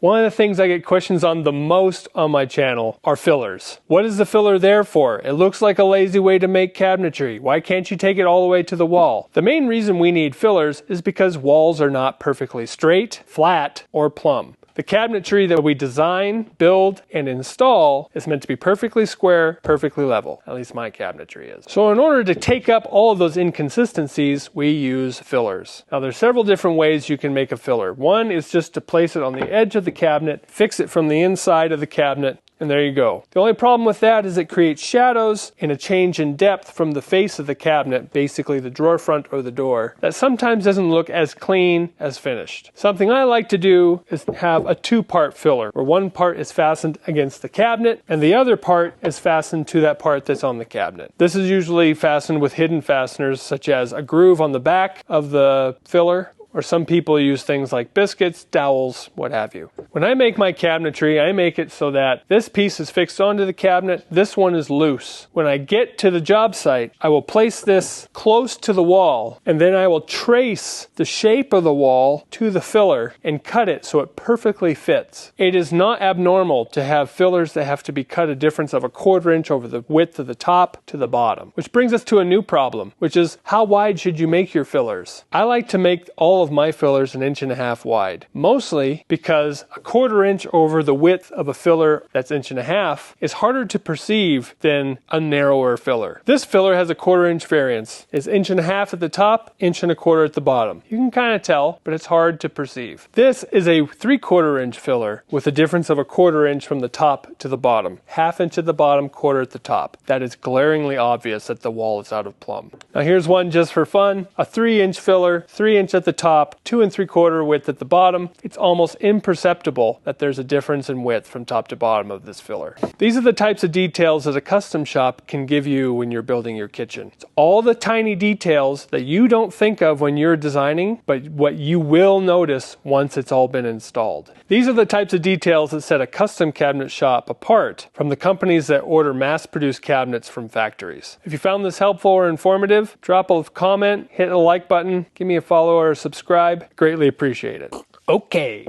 One of the things I get questions on the most on my channel are fillers. What is the filler there for? It looks like a lazy way to make cabinetry. Why can't you take it all the way to the wall? The main reason we need fillers is because walls are not perfectly straight, flat, or plumb. The cabinetry that we design, build, and install is meant to be perfectly square, perfectly level. At least my cabinetry is. So in order to take up all of those inconsistencies, we use fillers. Now there's several different ways you can make a filler. One is just to place it on the edge of the cabinet, fix it from the inside of the cabinet, and there you go. The only problem with that is it creates shadows and a change in depth from the face of the cabinet, basically the drawer front or the door, that sometimes doesn't look as clean as finished. Something I like to do is have a two-part filler, where one part is fastened against the cabinet and the other part is fastened to that part that's on the cabinet. This is usually fastened with hidden fasteners, such as a groove on the back of the filler, or some people use things like biscuits, dowels, what have you. When I make my cabinetry, I make it so that this piece is fixed onto the cabinet, this one is loose. When I get to the job site, I will place this close to the wall, and then I will trace the shape of the wall to the filler and cut it so it perfectly fits. It is not abnormal to have fillers that have to be cut a difference of 1/4 inch over the width of the top to the bottom. Which brings us to a new problem, which is how wide should you make your fillers? I like to make all of my fillers 1.5 inches wide. Mostly because 1/4 inch over the width of a filler that's 1.5 inches is harder to perceive than a narrower filler. This filler has a 1/4 inch variance. It's 1.5 inches at the top, 1.25 inches at the bottom. You can kind of tell, but it's hard to perceive. This is a 3/4 inch filler with a difference of 1/4 inch from the top to the bottom. 1/2 inch at the bottom, 1/4 at the top. That is glaringly obvious that the wall is out of plumb. Now here's one just for fun. A 3-inch filler, 3 inch at the top, 2 3/4 width at the bottom. It's almost imperceptible that there's a difference in width from top to bottom of this filler. These are the types of details that a custom shop can give you when you're building your kitchen. It's all the tiny details that you don't think of when you're designing, but what you will notice once it's all been installed. These are the types of details that set a custom cabinet shop apart from the companies that order mass-produced cabinets from factories. If you found this helpful or informative, drop a comment, hit a like button, give me a follow or a subscribe. Greatly appreciate it. Okay.